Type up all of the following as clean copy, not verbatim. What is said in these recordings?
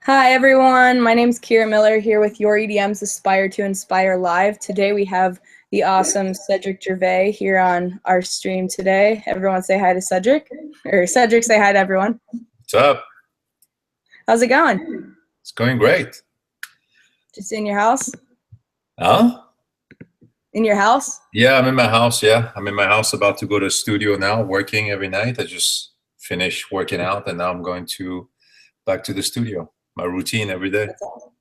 Hi everyone, my name's Kira Miller here with Your EDM's Aspire to Inspire Live. Today we have the awesome Cedric Gervais here on our stream today. Everyone say hi to Cedric, or Cedric say hi to everyone. What's up? How's it going? It's going great. Just in your house? Huh? In your house? Yeah, I'm in my house. Yeah, I'm in my house about to go to the studio now, working every night. I just finished working out and now I'm going to back to the studio. My routine every day. That's awesome.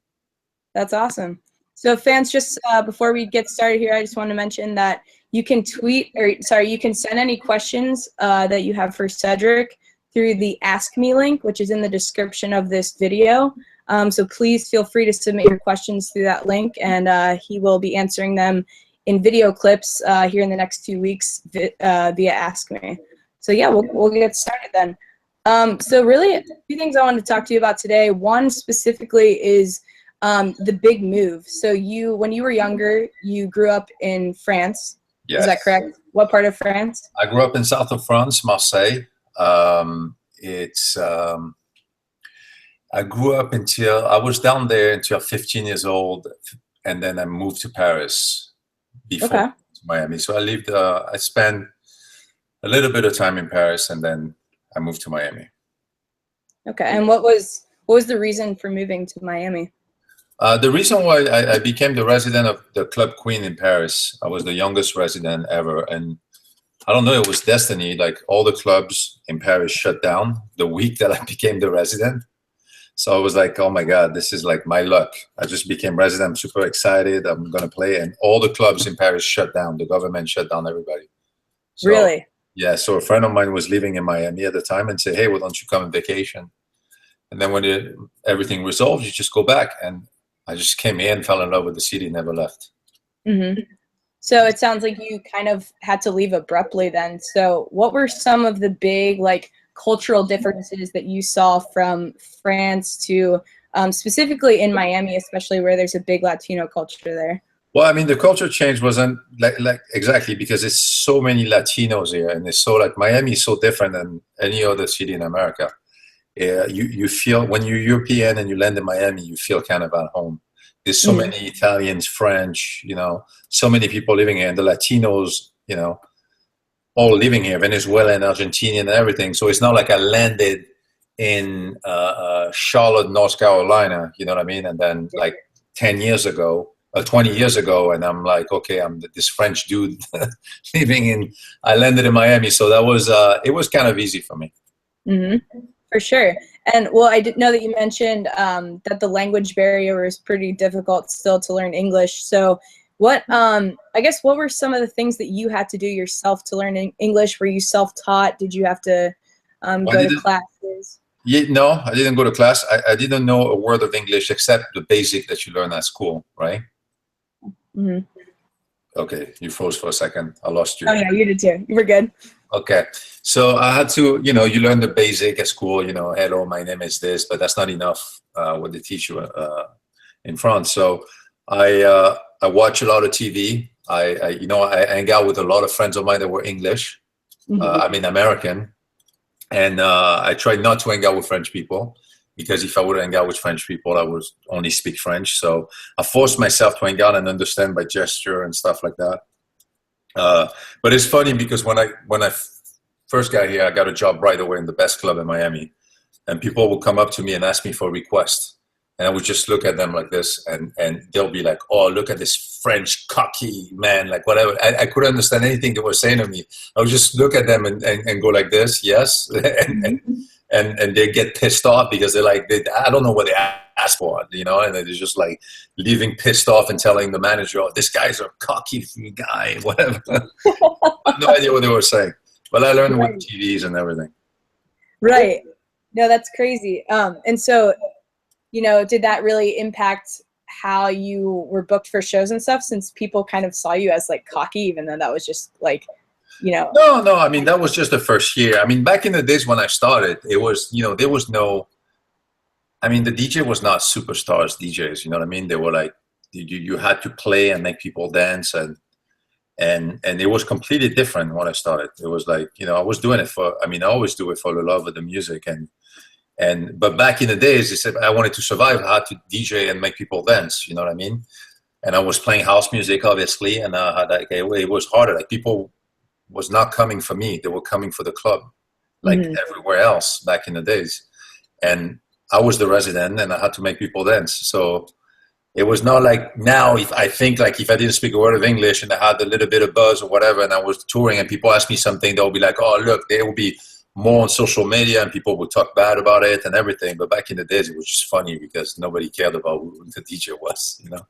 That's awesome. So fans, just before we get started here, I just want to mention that you can you can send any questions that you have for Cedric through the Ask Me link, which is in the description of this video. So please feel free to submit your questions through that link, and he will be answering them in video clips here in the next 2 weeks via Ask Me. So yeah, we'll get started then. So really, a few things I wanted to talk to you about today. One specifically is the big move. So when you were younger, you grew up in France. Yes. Is that correct? What part of France? I grew up in south of France, Marseille. I grew up until I was down there until 15 years old, and then I moved to Paris before Miami. So I spent a little bit of time in Paris, and then I moved to Miami. Okay, and what was the reason for moving to Miami? The reason why I became the resident of the Club Queen in Paris. I was the youngest resident ever, and I don't know, it was destiny. Like all the clubs in Paris shut down the week that I became the resident. So I was like, oh my God, this is like my luck. I just became resident. I'm super excited. I'm gonna play, and all the clubs in Paris shut down. The government shut down everybody. So, really? Yeah, so a friend of mine was living in Miami at the time and said, hey, why don't you come on vacation? And then when everything resolved, you just go back. And I just came here and fell in love with the city, never left. Mm-hmm. So it sounds like you kind of had to leave abruptly then. So what were some of the big cultural differences that you saw from France to specifically in Miami, especially where there's a big Latino culture there? Well, I mean, the culture change wasn't like exactly because it's so many Latinos here, and it's so Miami is so different than any other city in America. You feel when you're European and you land in Miami, you feel kind of at home. There's so many Italians, French, so many people living here, and the Latinos, all living here, Venezuelan, Argentinian, and everything. So it's not like I landed in Charlotte, North Carolina, you know what I mean? And then 10 years ago, 20 years ago, and I'm like, okay, I'm this French dude I landed in Miami. So that was, it was kind of easy for me. Mm-hmm. For sure. And well, I didn't know that you mentioned that the language barrier is pretty difficult still to learn English. So I guess what were some of the things that you had to do yourself to learn English? Were you self-taught? Did you have to go to classes? Yeah, no, I didn't go to class. I didn't know a word of English except the basic that you learn at school, right? Mm-hmm. Okay, you froze for a second. I lost you. Oh yeah, you did too. You were good. Okay, so I had to, you learn the basic at school. Hello, my name is this, but that's not enough. What they teach you in France. So I watch a lot of TV. I hang out with a lot of friends of mine that were English. American, and I tried not to hang out with French people. Because if I would hang out with French people, I would only speak French. So I forced myself to hang out and understand by gesture and stuff like that. But it's funny because when I first got here, I got a job right away in the best club in Miami. And people would come up to me and ask me for a request. And I would just look at them like this, and they'll be like, oh, look at this French cocky man, like whatever. I couldn't understand anything they were saying to me. I would just look at them and go like this, yes. And they get pissed off because they're like, I don't know what they asked for, and they're just like leaving pissed off and telling the manager, oh, this guy's a cocky guy, whatever. I have no idea what they were saying. But I learned with TVs and everything. Right. No, that's crazy. And so, did that really impact how you were booked for shows and stuff, since people kind of saw you as cocky, even though that was just No, I mean, that was just the first year. I mean, back in the days when I started, it was, there was no, I mean, the DJ was not superstars DJs, you know what I mean? They were like, you had to play and make people dance, and it was completely different when I started. It was like, I was doing it I always do it for the love of the music, and But back in the days, they said I wanted to survive. I had to DJ and make people dance. You know what I mean? And I was playing house music, obviously, and I had like it was harder. Like people was not coming for me; they were coming for the club, like everywhere else back in the days. And I was the resident, and I had to make people dance. So it was not like now. If I think like if I didn't speak a word of English and I had a little bit of buzz or whatever, and I was touring, and people asked me something, they'll be like, "Oh, look, there will be more on social media, and people would talk bad about it and everything." But back in the days, it was just funny because nobody cared about who the DJ was, you know.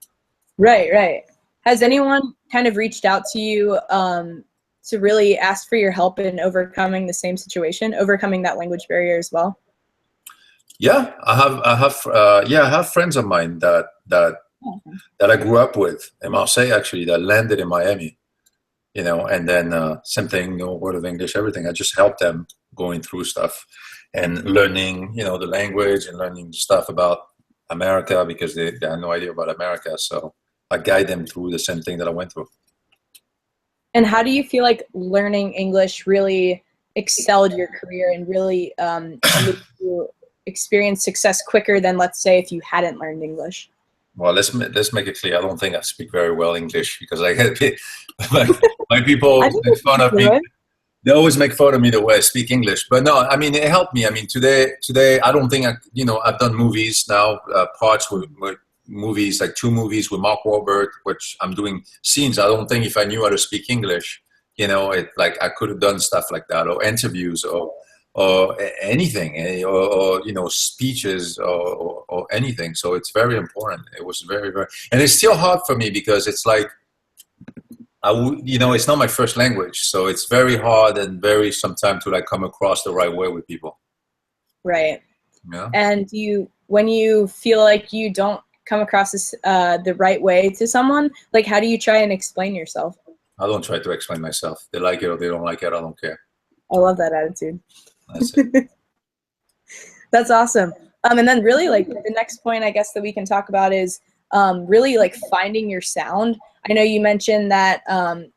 Right, right. Has anyone kind of reached out to you to really ask for your help in overcoming the same situation, overcoming that language barrier as well? Yeah, I have friends of mine that I grew up with in Marseille, actually, that landed in Miami, you know, and then same thing, no word of English, everything. I just helped them going through stuff and learning, you know, the language and learning stuff about America because they had no idea about America. So I guide them through the same thing that I went through. And how do you feel like learning English really excelled your career and really made you experience success quicker than, let's say, if you hadn't learned English? Well, let's make it clear. I don't think I speak very well English because I get my people make fun of me. They always make fun of me the way I speak English. But no, I mean, it helped me. I mean, today, I don't think I've done movies now, parts with movies, like 2 movies with Mark Wahlberg, which I'm doing scenes. I don't think if I knew how to speak English, you know, like I could have done stuff like that, or interviews, or anything, or you know, speeches, or anything. So it's very important. It was very, very, and it's still hard for me because it's like, it's not my first language, so it's very hard and very sometimes to like come across the right way with people. Right. Yeah. And when you feel like you don't come across this, the right way to someone, like how do you try and explain yourself? I don't try to explain myself. They like it or they don't like it. I don't care. I love that attitude. That's it. That's awesome. And then really like the next point I guess that we can talk about is really like finding your sound. I know you mentioned that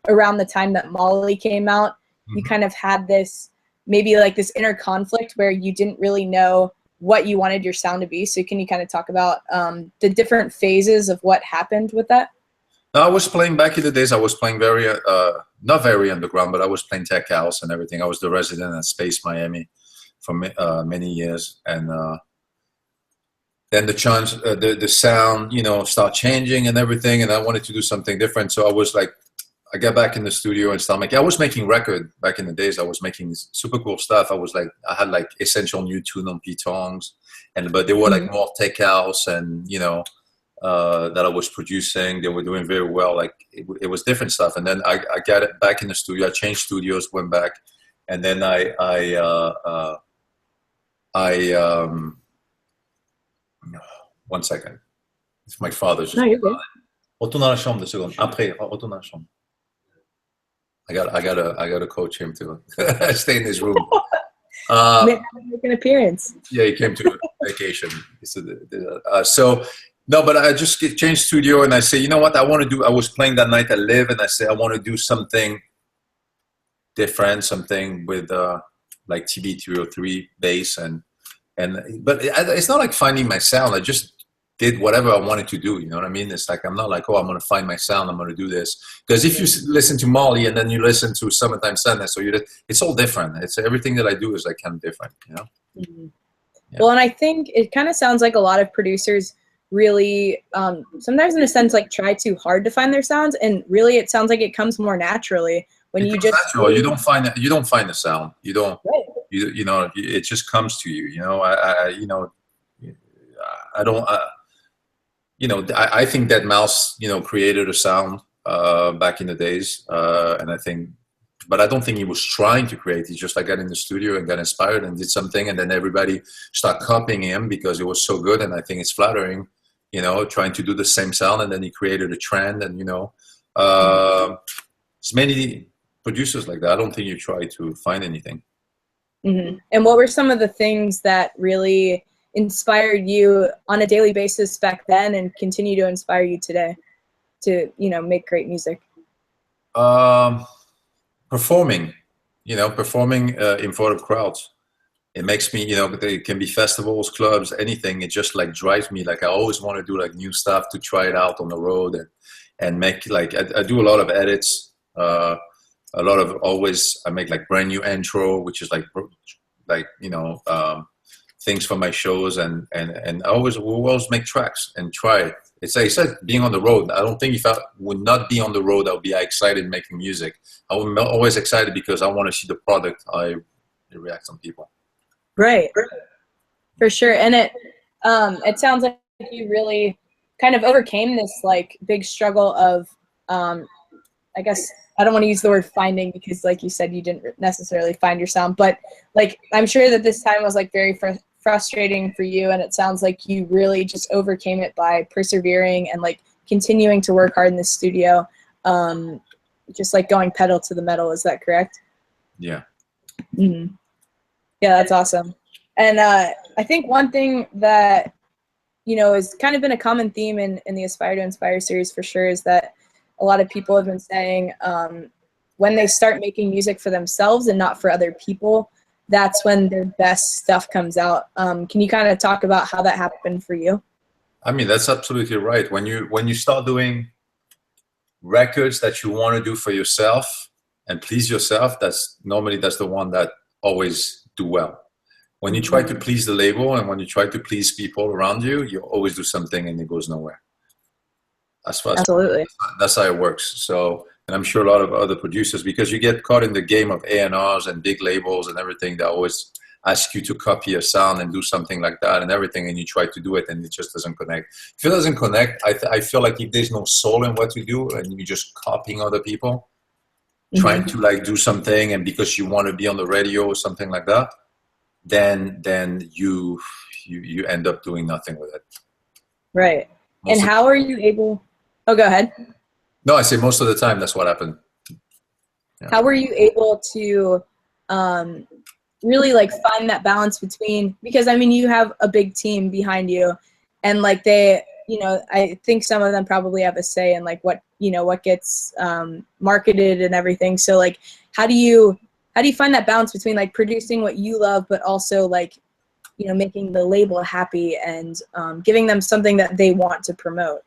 around the time that Molly came out, you kind of had this, maybe like this inner conflict where you didn't really know what you wanted your sound to be. So can you kind of talk about the different phases of what happened with that? I was playing back in the days. I was playing very, not very underground, but I was playing tech house and everything. I was the resident at Space Miami for many years, and then the sound, you know, start changing and everything. And I wanted to do something different, so I was like, I got back in the studio and started making. I was making record back in the days. I was making super cool stuff. I had like Essential New Tune on P-Tongs, but they were like more tech house and, you know, that I was producing. They were doing very well. Like it was different stuff. And then I got it back in the studio. I changed studios, went back, and then one second. It's my father's. No, you're good. Retourne dans la chambre 2 secondes. Après, retourne dans la chambre. I gotta coach him to stay in his room. Make an appearance. Yeah, he came to vacation. So no, but I just changed studio and I say, you know what, I was playing that night at Live, and I say I want to do something different, something with like TB303 bass but it's not like finding my sound. I just did whatever I wanted to do. You know what I mean? It's like, I'm not like, oh, I'm going to find my sound, I'm going to do this. Because if you listen to Molly and then you listen to Summertime Sadness, it's all different. It's everything that I do is like kind of different, you know? Yeah. Well, and I think it kind of sounds like a lot of producers really, sometimes in a sense, like try too hard to find their sounds. And really, it sounds like it comes more naturally when you just. Natural. You don't find the sound. You don't, right. You know, it just comes to you, you know? I think that Mouse, you know, created a sound back in the days, and but I don't think he was trying to create. He just like got in the studio and got inspired and did something, and then everybody started copying him because it was so good. And I think it's flattering, you know, trying to do the same sound, and then he created a trend. And you know, there's many producers like that. I don't think you try to find anything. And what were some of the things that really inspired you on a daily basis back then and continue to inspire you today to, you know, make great music? Performing in front of crowds. it makes me, it can be festivals, clubs, anything. It just like drives me. Like I always want to do like new stuff to try it out on the road and make like, I do a lot of edits, a lot of I make like brand new intro, which is like, things for my shows and we'll always make tracks and try it. It's like I said, being on the road. I don't think if I would not be on the road, I would be excited making music. I would be always excited because I want to see the product. I react on people. Right, for sure. And it sounds like you really kind of overcame this like big struggle of, I guess I don't want to use the word finding because, like you said, you didn't necessarily find your sound, but like I'm sure that this time was like very frustrating for you, and it sounds like you really just overcame it by persevering and like continuing to work hard in the studio, just like going pedal to the metal. Is that correct? Yeah. Mm-hmm. Yeah, that's awesome. And I think one thing that, has kind of been a common theme in the Aspire to Inspire series for sure is that a lot of people have been saying when they start making music for themselves and not for other people, that's when their best stuff comes out. Can you kind of talk about how that happened for you? I mean, that's absolutely right. When you start doing records that you want to do for yourself and please yourself, that's the one that always do well. When you try to please the label and when you try to please people around you, you always do something and it goes nowhere. Absolutely. That's how it works. So, and I'm sure a lot of other producers, because you get caught in the game of A&Rs and big labels and everything, that always ask you to copy a sound and do something like that and everything, and you try to do it and it just doesn't connect. If it doesn't connect, I feel like if there's no soul in what you do and you're just copying other people, trying to like do something and because you want to be on the radio or something like that, then you end up doing nothing with it. Right. And how are you able? Oh, go ahead. No, I say most of the time that's what happened. Yeah. How were you able to really like find that balance between, because I mean you have a big team behind you and like they, I think some of them probably have a say in like what gets marketed and everything. So like how do you find that balance between like producing what you love but also like making the label happy and giving them something that they want to promote?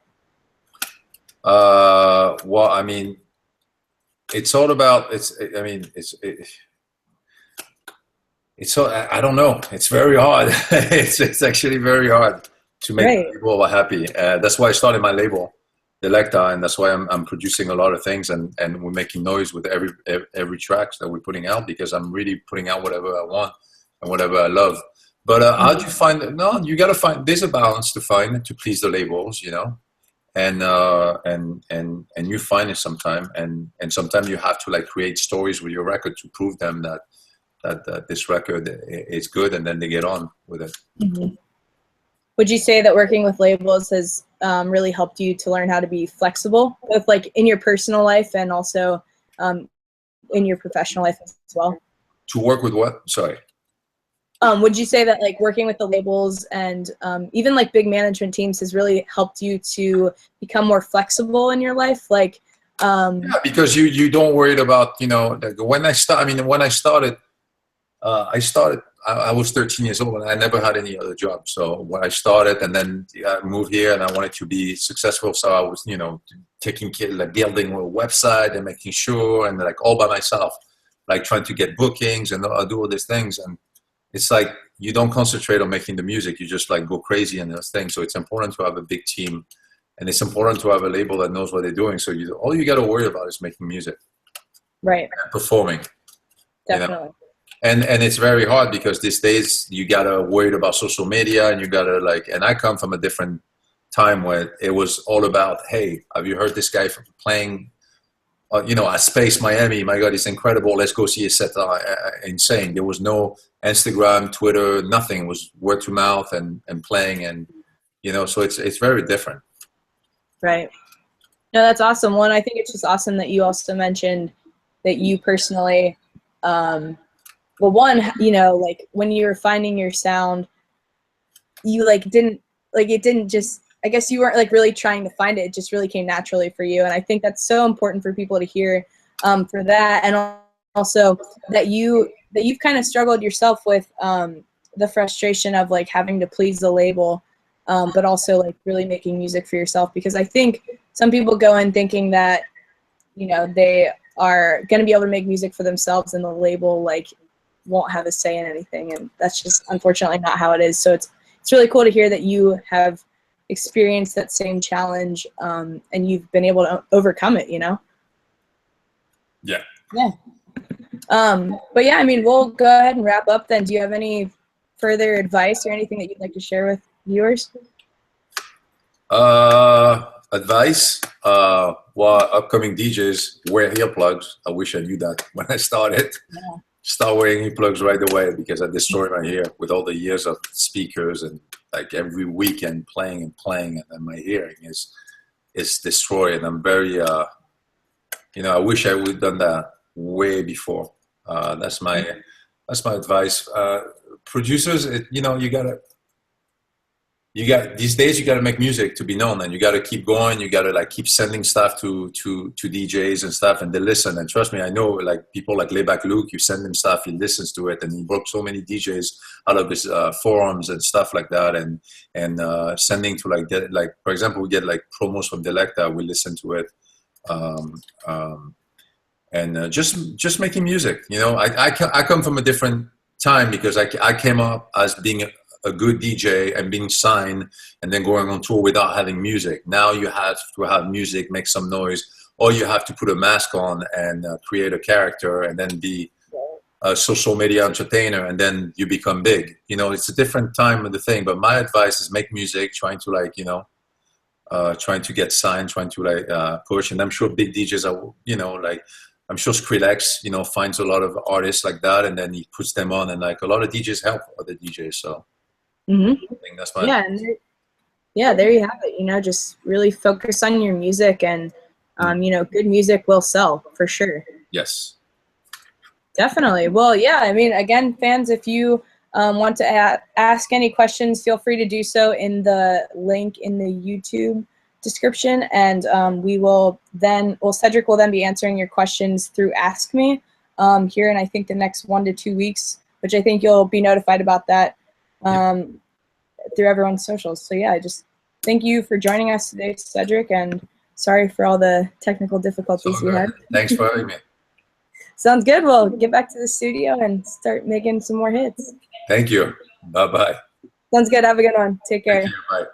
Well, I mean, it's all about, I don't know. It's very hard. it's actually very hard to make people happy. That's why I started my label, Delecta, and that's why I'm producing a lot of things and we're making noise with every track that we're putting out, because I'm really putting out whatever I want and whatever I love. But how do you find it? No, you got to find, there's a balance to find to please the labels, and you find it sometime, and sometimes you have to like create stories with your record to prove them that this record is good, and then they get on with it. Mm-hmm. Would you say that working with labels has really helped you to learn how to be flexible, both like in your personal life and also in your professional life as well? To work with what? Sorry. Would you say that like working with the labels and even like big management teams has really helped you to become more flexible in your life? Like, yeah, because you don't worry about, when I started, I was 13 years old and I never had any other job. So when I started and then I moved here and I wanted to be successful. So I was, taking care, like building a website and making sure, and like all by myself, like trying to get bookings and I do all these things. And it's like, you don't concentrate on making the music. You just like go crazy in those things. So it's important to have a big team, and it's important to have a label that knows what they're doing. So all you got to worry about is making music. Right. And performing. Definitely. And it's very hard because these days you got to worry about social media, and you got to like, and I come from a different time where it was all about, hey, have you heard this guy playing, at Space Miami? My God, it's incredible. Let's go see his set. Insane. There was no Instagram, Twitter, nothing. It was word to mouth and playing, and so it's very different. Right. No, that's awesome. One, I think it's just awesome that you also mentioned that you personally, like when you were finding your sound, you like it didn't just, I guess you weren't like really trying to find it. It just really came naturally for you. And I think that's so important for people to hear for that. And also that you that you've kind of struggled yourself with the frustration of like having to please the label, but also like really making music for yourself. Because I think some people go in thinking that, you know, they are going to be able to make music for themselves and the label like won't have a say in anything. And that's just unfortunately not how it is. So it's really cool to hear that you have experienced that same challenge and you've been able to overcome it, you know? Yeah. Yeah. But yeah, I mean, we'll go ahead and wrap up then. Do you have any further advice or anything that you'd like to share with viewers? Advice, well, upcoming DJs, wear earplugs. I wish I knew that when I started. Yeah. Start wearing earplugs right away, because I destroyed my ear with all the years of speakers and like every weekend playing, and my hearing is destroyed. And I'm very, you know, I wish I would have done that way before. That's my advice. Producers, you know, these days you got to make music to be known, and you got to keep going. You got to like keep sending stuff to DJs and stuff, and they listen. And trust me, I know like people like Layback Luke, you send him stuff, he listens to it, and he broke so many DJs out of his forums and stuff like that. And sending to like for example, we get like promos from Delecta, we listen to it. And just making music, you know. I come from a different time, because I came up as being a good DJ and being signed and then going on tour without having music. Now you have to have music, make some noise, or you have to put a mask on and create a character and then be a social media entertainer, and then you become big. You know, it's a different time of the thing. But my advice is make music, trying to like, you know, trying to get signed, trying to like push. And I'm sure big DJs are, you know, like, I'm sure Skrillex, you know, finds a lot of artists like that, and then he puts them on, and like a lot of DJs help other DJs. So I think that's my there you have it. You know, just really focus on your music, and you know, good music will sell for sure. Yes, definitely. Well, yeah, I mean, again, fans, if you want to ask any questions, feel free to do so in the link in the YouTube description, and Cedric will then be answering your questions through Ask Me here in I think the next 1 to 2 weeks, which I think you'll be notified about that through everyone's socials. So yeah, just thank you for joining us today, Cedric, and sorry for all the technical difficulties we had. Thanks for having me. Sounds good. We'll get back to the studio and start making some more hits. Thank you. Bye-bye. Sounds good. Have a good one. Take care. Bye.